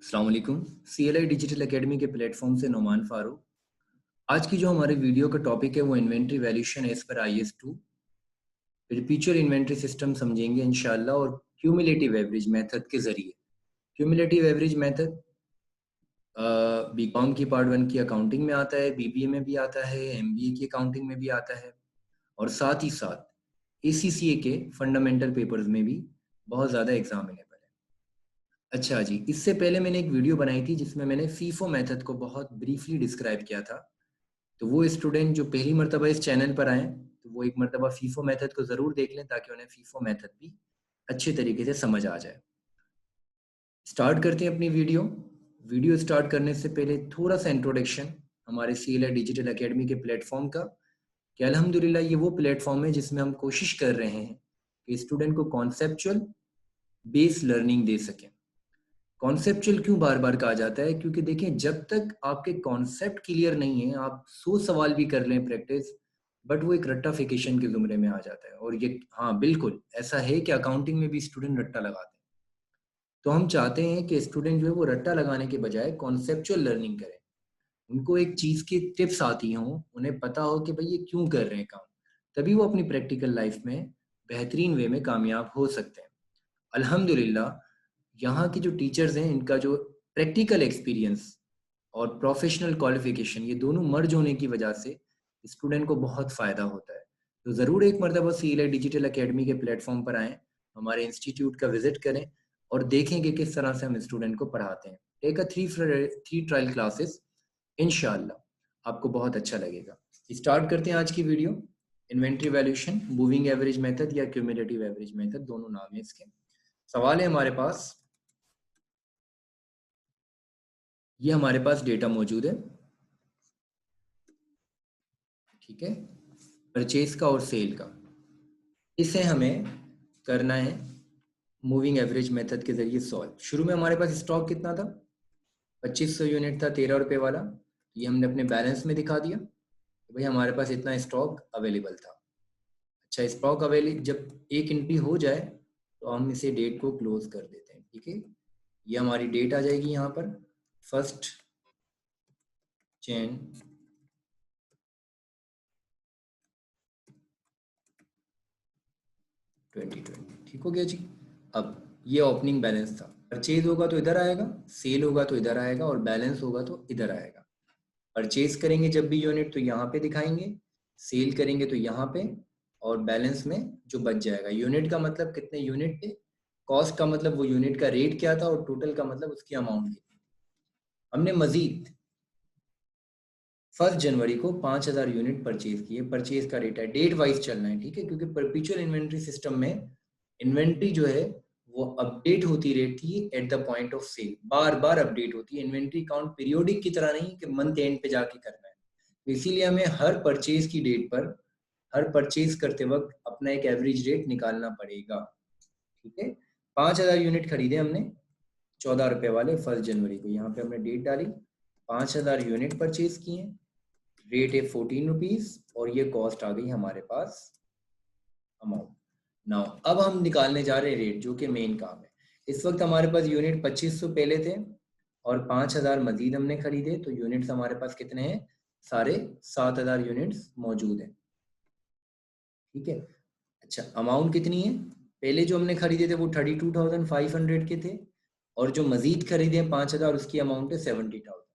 अस्सलाम वालेकुम। CLI digital academy के प्लेटफॉर्म से नोमान फारूक। आज की जो हमारे वीडियो का टॉपिक है वो inventory valuation as per IS2 perpetual inventory system समझेंगे इंशाल्लाह और क्यूमुलेटिव एवरेज मेथड के जरिए। क्यूमुलेटिव एवरेज मेथड बीकॉम की पार्ट 1 की अकाउंटिंग में आता है, BBA में भी आता है, MBA की अकाउंटिंग में भी आता है और साथ ही साथ ACCA के फंडामेंटल पेपर्स में भी बहुत ज़्यादा एग्जामिनेबल है। अच्छा जी, इससे पहले मैंने एक वीडियो बनाई थी जिसमें मैंने फीफो मेथड को बहुत ब्रीफली डिस्क्राइब किया था। तो वो स्टूडेंट जो पहली मर्तबा इस चैनल पर आए तो वो एक मर्तबा फीफो मेथड को ज़रूर देख लें ताकि उन्हें फीफो मेथड भी अच्छे तरीके से समझ आ जाए। स्टार्ट करते हैं अपनी वीडियो स्टार्ट करने से पहले थोड़ा सा इंट्रोडक्शन हमारे CLI डिजिटल एकेडमी के प्लेटफॉर्म का कि अल्हम्दुलिल्लाह ये वो प्लेटफॉर्म है जिसमें हम कोशिश कर रहे हैं कि स्टूडेंट को कॉन्सेप्चुअल बेस लर्निंग दे सकें। कॉन्सेप्चुअल क्यों बार बार कहा जाता है? क्योंकि देखिए जब तक आपके कॉन्सेप्ट क्लियर नहीं है आप 100 सवाल भी कर लें प्रैक्टिस, बट वो एक रट्टाफिकेशन के जुमरे में आ जाता है। और ये हाँ बिल्कुल ऐसा है कि अकाउंटिंग में भी स्टूडेंट रट्टा लगाते हैं। तो हम चाहते हैं कि स्टूडेंट जो है वो रट्टा लगाने के बजाय कॉन्सेप्चुअल लर्निंग करें। उनको एक चीज़ की टिप्स आती हों, उन्हें पता हो कि भाई ये क्यों कर रहे हैं काम, तभी वो अपनी प्रैक्टिकल लाइफ में बेहतरीन वे में कामयाब हो सकते हैं। अल्हम्दुलिल्लाह यहाँ की जो टीचर्स हैं इनका जो प्रैक्टिकल एक्सपीरियंस और प्रोफेशनल क्वालिफिकेशन ये दोनों मर्ज होने की वजह से स्टूडेंट को बहुत फ़ायदा होता है। तो ज़रूर एक मरतबा CLI डिजिटल एकेडमी के प्लेटफॉर्म पर आएँ, हमारे इंस्टीट्यूट का विजिट करें और देखें कि किस तरह से हम स्टूडेंट को पढ़ाते हैं। Take a three trial classes, इंशाल्लाह आपको बहुत अच्छा लगेगा। स्टार्ट करते हैं आज की video. Inventory valuation, moving average method या क्यूमुलेटिव एवरेज मेथड, दोनों नाम है इसके। सवाल है हमारे पास, ये हमारे पास डेटा मौजूद है, ठीक है, परचेज का और सेल का। इसे हमें करना है मूविंग एवरेज मेथड के जरिए सॉल्व। शुरू में हमारे पास स्टॉक कितना था? 2500 यूनिट था, 13 रुपए वाला। ये हमने अपने बैलेंस में दिखा दिया तो भाई हमारे पास इतना स्टॉक अवेलेबल था। अच्छा, स्टॉक अवेलेबल जब एक एंट्री हो जाए तो हम इसे डेट को क्लोज कर देते हैं, ठीक है। ये हमारी डेट आ जाएगी यहाँ पर 1 जनवरी 2020, ठीक हो गया जी। अब ये ओपनिंग बैलेंस था, परचेज होगा तो इधर आएगा, सेल होगा तो इधर आएगा और बैलेंस होगा तो इधर आएगा। परचेज करेंगे जब भी यूनिट तो यहाँ पे दिखाएंगे, सेल करेंगे तो यहाँ पे, और बैलेंस में जो बच जाएगा। यूनिट का मतलब कितने यूनिट थे, कॉस्ट का मतलब वो यूनिट का रेट क्या था, और टोटल का मतलब उसकी अमाउंट कितनी। हमने मजीद 1 जनवरी को 5000 यूनिट परचेज किए। परचेज का रेट है, डेट वाइज चलना है, ठीक है, क्योंकि परपेचुअल इन्वेंट्री सिस्टम में इन्वेंट्री जो है वो अपडेट होती रहती है at the point of sale, बार बार अपडेट होती है। इन्वेंट्री काउंट पीरियोडिक की तरह नहीं कि मंथ एंड पे जाके करना है। तो इसीलिए हमें हर परचेज की डेट पर, हर परचेज करते वक्त अपना एक एवरेज रेट निकालना पड़ेगा, ठीक है। 5000 यूनिट खरीदे हमने 14 रुपए वाले 1 जनवरी को, यहाँ पे हमने डेट डाली, 5000 यूनिट परचेज किए, रेट है 14 रुपीज और ये कॉस्ट आ गई हमारे पास अमाउंट। नाउ अब हम निकालने जा रहे हैं रेट, जो कि मेन काम है। इस वक्त हमारे पास यूनिट 2500 पहले थे और 5000 मजीद हमने खरीदे, तो यूनिट्स हमारे पास कितने हैं? सारे 7000 यूनिट्स मौजूद हैं, ठीक है। अच्छा, अमाउंट कितनी है? पहले जो हमने खरीदे थे वो 32,500 के थे और जो मजीद खरीदे 5000 उसकी अमाउंट है 70,000,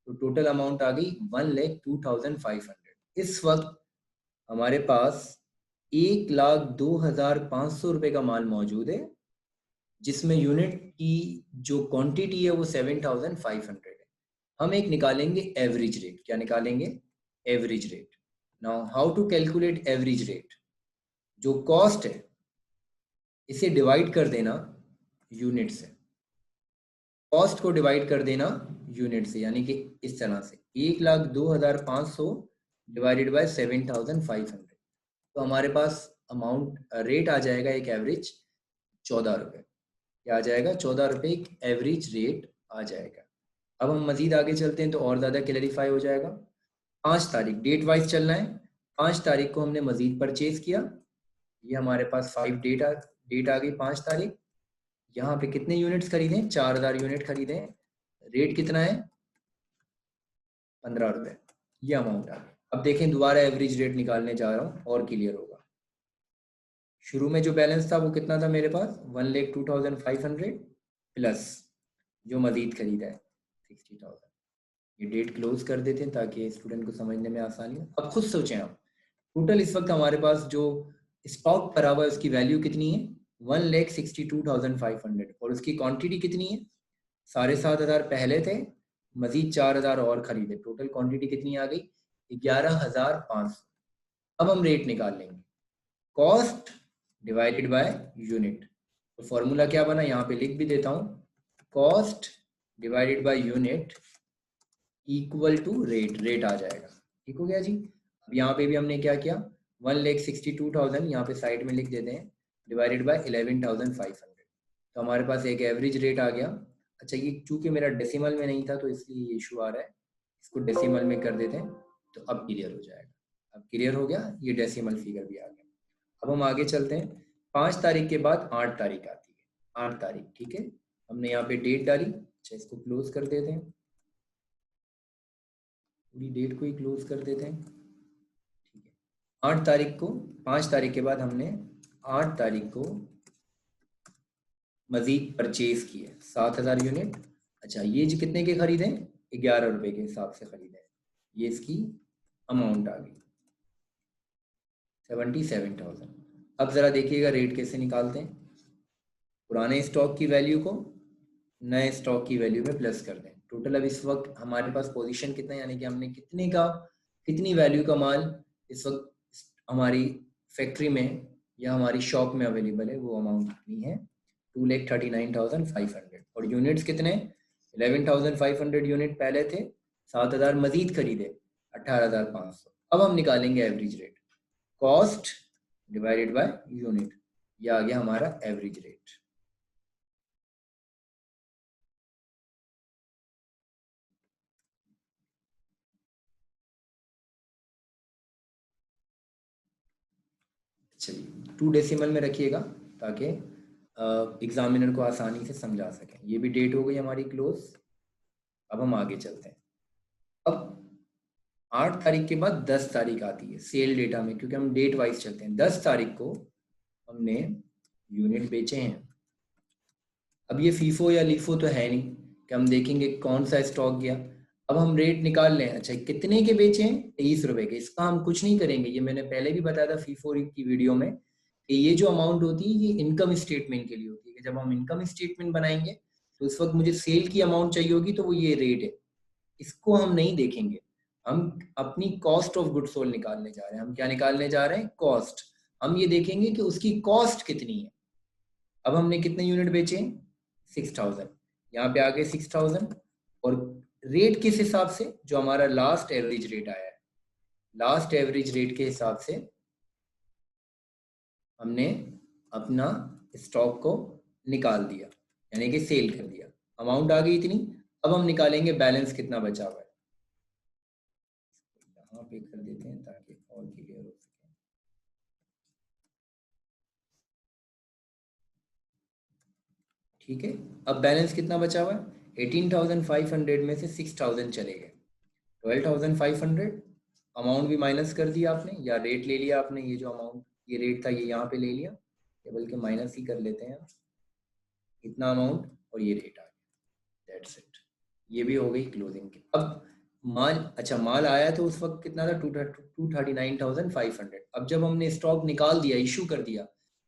तो टोटल अमाउंट आ गई 1,02,500। इस वक्त हमारे पास 1,02,500 रुपए का माल मौजूद है, जिसमें यूनिट की जो क्वांटिटी है वो 7,500 है। हम एक निकालेंगे एवरेज रेट। क्या निकालेंगे? Average rate. Now how to calculate average rate? जो कॉस्ट है इसे डिवाइड कर देना यूनिट से, कॉस्ट को डिवाइड कर देना यूनिट से, यानी कि इस तरह से 1,02,500 डिवाइडेड बाय 7,500, तो हमारे पास अमाउंट रेट आ जाएगा एक एवरेज 14 रुपये। क्या आ जाएगा? 14 रुपये एक एवरेज रेट आ जाएगा। अब हम मजीद आगे चलते हैं तो और ज़्यादा क्लैरिफाई हो जाएगा। 5 तारीख, डेट वाइज चलना है। 5 तारीख को हमने मजीद परचेज किया, ये हमारे पास 5 डेट आ गई 5 तारीख। यहाँ पे कितने यूनिट्स खरीदें? 4000 यूनिट खरीदें। रेट कितना है? 15 रुपये, ये अमाउंट आ गया। अब देखें, दोबारा एवरेज रेट निकालने जा रहा हूँ और क्लियर होगा। शुरू में जो बैलेंस था वो कितना था मेरे पास? 1,02,500 प्लस जो मजीद खरीदा है 60,000। ये डेट क्लोज कर देते हैं ताकि स्टूडेंट को समझने में आसानी हो। अब खुद सोचें आप, टोटल इस वक्त हमारे पास जो स्टॉक भरा हुआ है उसकी वैल्यू कितनी है? 1,62,500 और उसकी क्वांटिटी कितनी है? 7,500 पहले थे, मजीद 4,000 और खरीदे, टोटल क्वांटिटी कितनी आ गई? 11,500। अब हम रेट निकाल लेंगे, कॉस्ट डिवाइडेड बाय यूनिट। तो फॉर्मूला क्या बना, यहाँ पे लिख भी देता हूँ, cost divided by unit equal to rate, rate आ जाएगा। ठीक हो गया जी। अब यहाँ पे भी हमने क्या किया, 1,62,000 यहाँ पे साइड में लिख देते हैं, डिवाइडेड बाय 11,500, तो हमारे पास एक एवरेज रेट आ गया। अच्छा, ये चूंकि मेरा डेसिमल में नहीं था तो इसलिए ये इशू आ रहा है, इसको डेसिमल में कर देते हैं तो अब क्लियर हो जाएगा। अब क्लियर हो गया, ये डेसिमल फिगर भी आ गया। अब हम आगे चलते हैं। 5 तारीख के बाद 8 तारीख आती है, 8 तारीख, ठीक है, हमने यहाँ पे डेट डाली। अच्छा, इसको क्लोज कर देते हैं, पूरी डेट को ही क्लोज कर देते हैं, ठीक है। 8 तारीख को, 5 तारीख के बाद हमने 8 तारीख को मजीद परचेज किए 7,000 यूनिट। अच्छा, ये जो कितने के खरीदे? 11 रुपए के हिसाब से खरीदे, ये इसकी अमाउंट आ गई 77,000। अब जरा देखिएगा रेट कैसे निकालते हैं। पुराने स्टॉक की वैल्यू को नए स्टॉक की वैल्यू में प्लस कर दें। टोटल अब इस वक्त हमारे पास पोजीशन कितना है, यानी कि हमने कितने का, कितनी वैल्यू का माल इस वक्त हमारी फैक्ट्री में या हमारी शॉप में अवेलेबल है, वो अमाउंट कितनी है? 2,39,500। और यूनिट्स कितने? 11,500 यूनिट पहले थे, 7,000 मजीद खरीदे, 18,500। अब हम निकालेंगे average rate, cost divided by unit, ये आ गया हमारा एवरेज रेट। चलिए, 2 डेसिमल में रखिएगा ताकि एग्जामिनर को आसानी से समझा सकें। ये भी डेट हो गई हमारी क्लोज। अब हम आगे चलते हैं। अब 8 तारीख के बाद 10 तारीख आती है सेल डेटा में, क्योंकि हम डेट वाइज चलते हैं। 10 तारीख को हमने यूनिट बेचे हैं। अब ये फीफो या लीफो तो है नहीं कि हम देखेंगे कौन सा स्टॉक गया। अब हम रेट निकाल लें। अच्छा, कितने के बेचे हैं? 23 रुपए के। इसका हम कुछ नहीं करेंगे, ये मैंने पहले भी बताया था फीफो की वीडियो में कि ये जो अमाउंट होती है ये इनकम स्टेटमेंट के लिए होती है, कि जब हम इनकम स्टेटमेंट बनाएंगे तो उस वक्त मुझे सेल की अमाउंट चाहिए होगी, तो वो ये रेट है, इसको हम नहीं देखेंगे। हम अपनी कॉस्ट ऑफ गुड सोल्ड निकालने जा रहे हैं। हम क्या निकालने जा रहे हैं? कॉस्ट। हम ये देखेंगे कि उसकी कॉस्ट कितनी है। अब हमने कितने यूनिट बेचे? 6,000, यहाँ पे आ गए 6,000। और रेट किस हिसाब से? जो हमारा लास्ट एवरेज रेट आया है, लास्ट एवरेज रेट के हिसाब से हमने अपना स्टॉक को निकाल दिया, यानी कि सेल कर दिया। अमाउंट आ गई इतनी। अब हम निकालेंगे बैलेंस कितना बचा हुआ है, यहाँ पे कर देते हैं ताकि और क्लियर हो सके। ठीक है, अब बैलेंस कितना बचा हुआ है? 18,500 में से 6,000 चले गए, 12,500। अमाउंट भी माइनस कर दिया आपने, या रेट ले लिया आपने, ये जो अमाउंट, ये रेट था, ये यहाँ पे ले लिया, या बल्कि माइनस ही कर लेते हैं, इतना अमाउंट और ये रेट आ गया, दैट्स इट। ये भी हो गई क्लोजिंग की। अब माल, अच्छा माल आया तो उस वक्त कितना था? 239,500। अब जब हमने स्टॉक निकाल दिया, इशू कर दिया,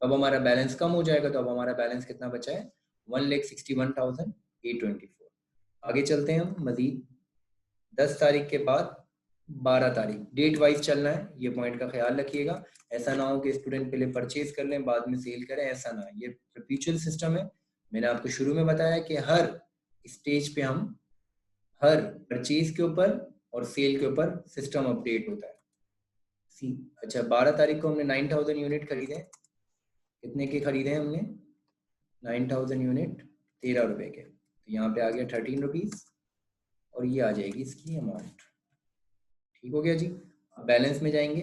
तब हमारा बैलेंस कम हो जाएगा। तो अब हमारा बैलेंस कितना बचा है? 1,61,824। आगे चलते हैं हम मजीद। 10 तारीख के बाद 12 तारीख, डेट वाइज चलना है, ये पॉइंट का ख्याल रखिएगा। ऐसा ना हो कि स्टूडेंट पहले परचेज कर लें बाद में सेल करें, ऐसा ना। ये परपेचुअल सिस्टम है। मैंने आपको शुरू में बताया कि हर स्टेज पे हम हर परचेज के ऊपर और सेल के ऊपर सिस्टम अपडेट होता है। अच्छा, 12 तारीख को हमने 9,000 यूनिट खरीदे। कितने के खरीदे हमने? 9,000 यूनिट 13 रुपए के, तो यहाँ पे आ गया 13 रुपीज और ये आ जाएगी इसकी अमाउंट। ठीक हो गया जी। बैलेंस में जाएंगे,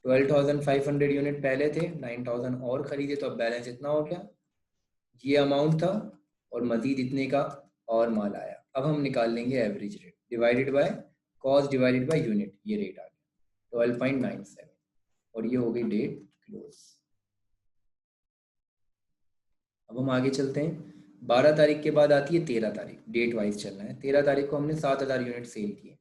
12,500 यूनिट पहले थे, 9,000 और खरीदे, तो अब बैलेंस इतना हो गया, ये अमाउंट था और मजीद इतने का और माल आया। अब हम निकाल लेंगे average rate divided by cost divided by unit, ये रेट आ गया 12.97 और ये हो गई डेट क्लोज। अब हम आगे चलते हैं। 12 तारीख के बाद आती है 13 तारीख, डेट वाइज चलना है। 13 तारीख को हमने 7,000 यूनिट सेल किए।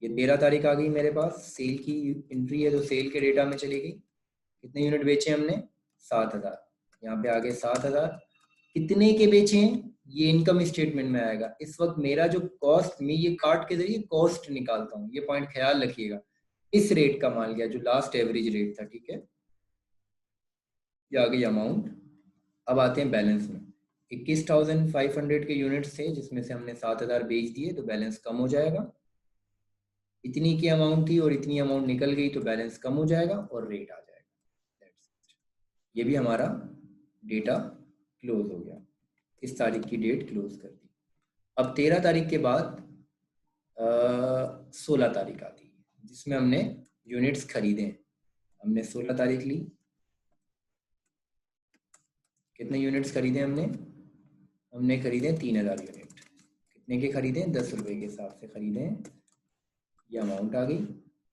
ये 13 तारीख आ गई मेरे पास, सेल की एंट्री है जो सेल के डेटा में चली गई। कितने यूनिट बेचे हमने? 7,000। यहाँ पे आ गए 7,000। कितने के बेचे हैं ये इनकम स्टेटमेंट में आएगा। इस वक्त मेरा जो कॉस्ट, मैं ये कार्ड के जरिए कॉस्ट निकालता हूँ, ये पॉइंट ख्याल रखिएगा। इस रेट का माल गया जो लास्ट एवरेज रेट था, ठीक है। ये आ गई अमाउंट। अब आते हैं बैलेंस में। 21,500 के यूनिट्स थे जिसमें से हमने 7,000 बेच दिए तो बैलेंस कम हो जाएगा। इतनी की अमाउंट थी और इतनी अमाउंट निकल गई तो बैलेंस कम हो जाएगा और रेट आ जाएगा। ये भी हमारा डेटा क्लोज हो गया। इस तारीख की डेट क्लोज कर दी। अब 13 तारीख के बाद 16 तारीख आती है जिसमें हमने यूनिट्स खरीदे। हमने 16 तारीख ली। कितने यूनिट्स खरीदे हमने? हमने खरीदे 3,000 यूनिट। कितने के खरीदे? 10 रुपए के हिसाब से खरीदे। ये अमाउंट आ गई।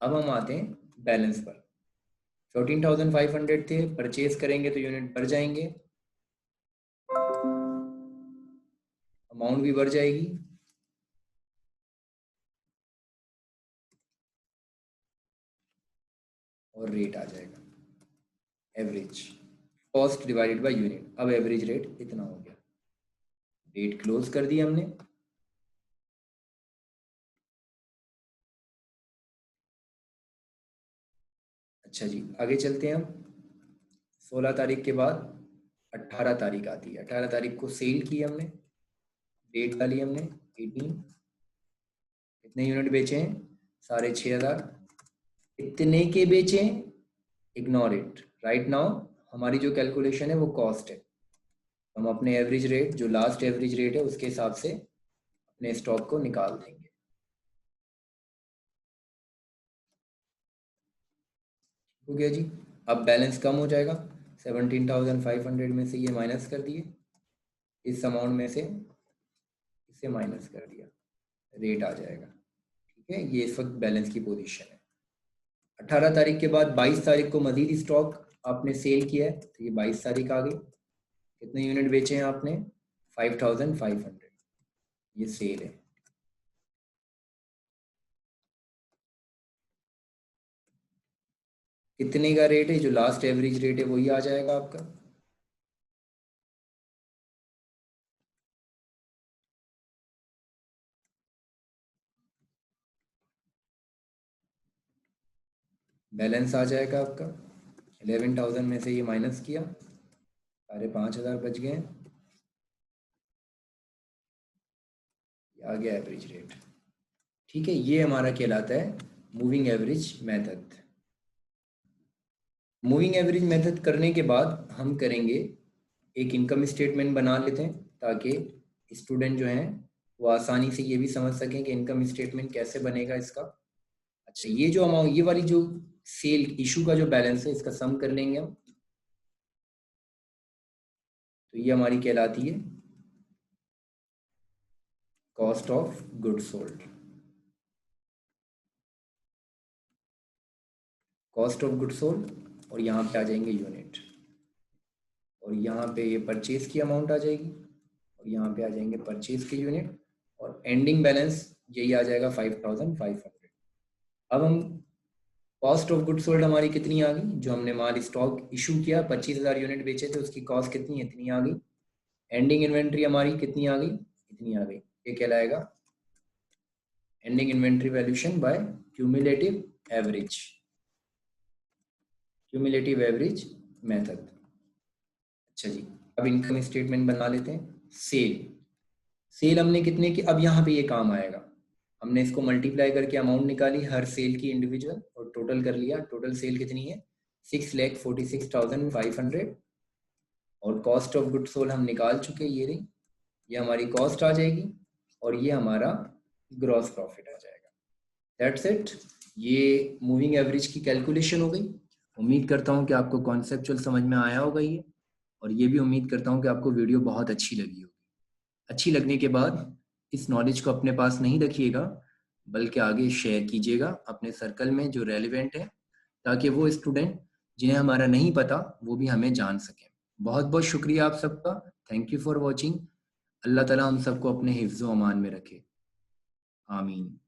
अब हम आते हैं बैलेंस पर। 14,500 थे, परचेज करेंगे तो यूनिट बढ़ जाएंगे, अमाउंट भी बढ़ जाएगी। और रेट आ जाएगा average cost divided by unit. अब एवरेज रेट इतना हो गया। डेट क्लोज कर दी हमने। अच्छा जी, आगे चलते हैं हम। 16 तारीख के बाद 18 तारीख आती है। 18 तारीख को सेल की हमने, डेट डाली हमने 18। कितने यूनिट बेचे हैं? 6,500। इतने के बेचे हैं, इग्नोर इट राइट नाउ। हमारी जो कैलकुलेशन है वो कॉस्ट है। हम अपने एवरेज रेट जो लास्ट एवरेज रेट है उसके हिसाब से अपने स्टॉक को निकाल देंगे। हो गया जी। अब बैलेंस कम हो जाएगा। 17,500 में से ये माइनस कर दिए, इस अमाउंट में से इसे माइनस कर दिया, रेट आ जाएगा। ठीक है, ये इस वक्त बैलेंस की पोजीशन है। 18 तारीख के बाद 22 तारीख को मजीद स्टॉक आपने सेल किया है तो ये 22 तारीख आ गई। कितने यूनिट बेचे हैं आपने? 5,500। ये सेल है। कितने का रेट है? जो लास्ट एवरेज रेट है वही आ जाएगा आपका। बैलेंस आ जाएगा आपका। 11,000 में से ये माइनस किया, 5,500 बच गए। आ गया एवरेज रेट। ठीक है, ये हमारा कहलाता है moving average method. Moving average method करने के बाद हम करेंगे एक इनकम स्टेटमेंट बना लेते हैं ताकि स्टूडेंट जो हैं वो आसानी से ये भी समझ सकें कि इनकम स्टेटमेंट कैसे बनेगा इसका। अच्छा, ये जो अमाउंट, ये वाली जो सेल इशू का जो बैलेंस है इसका सम कर लेंगे हम। तो ये हमारी कहलाती है cost of good sold. Cost of good sold और यहाँ पे आ जाएंगे यूनिट और यहाँ पे ये परचेज की अमाउंट आ जाएगी और यहाँ पे आ जाएंगे परचेज के यूनिट और एंडिंग बैलेंस यही आ जाएगा 5,500। अब हम कॉस्ट ऑफ गुड सोल्ड हमारी कितनी आ गई? जो हमने माल स्टॉक इशू किया 25,000 यूनिट बेचे थे उसकी कॉस्ट कितनी है? इतनी आ गई। एंडिंग इन्वेंट्री हमारी कितनी आ गई? इतनी आ गई। ये कहलाएगा ending inventory valuation by cumulative average, cumulative average method. अच्छा जी, अब इनकम स्टेटमेंट बना लेते हैं। सेल, सेल हमने कितने की? अब यहाँ पे ये काम आएगा। हमने इसको मल्टीप्लाई करके अमाउंट निकाली हर सेल की इंडिविजुअल और टोटल कर लिया। टोटल सेल कितनी है? 6,46,500 और कॉस्ट ऑफ गुड सोल्ड हम निकाल चुके, ये रही। ये हमारी कॉस्ट आ जाएगी और ये हमारा ग्रॉस प्रॉफिट आ जाएगा। That's it. ये मूविंग एवरेज की कैलकुलेशन हो गई। उम्मीद करता हूँ कि आपको कॉन्सेप्चुअल समझ में आया होगा ये, और ये भी उम्मीद करता हूँ कि आपको वीडियो बहुत अच्छी लगी होगी। अच्छी लगने के बाद इस नॉलेज को अपने पास नहीं रखिएगा, बल्कि आगे शेयर कीजिएगा अपने सर्कल में जो रेलिवेंट है, ताकि वो स्टूडेंट जिन्हें हमारा नहीं पता वो भी हमें जान सकें। बहुत बहुत शुक्रिया आप सबका। Thank you for watching. Allah ताला हम सबको अपने हिफ्ज़ व अमान में रखे। आमीन।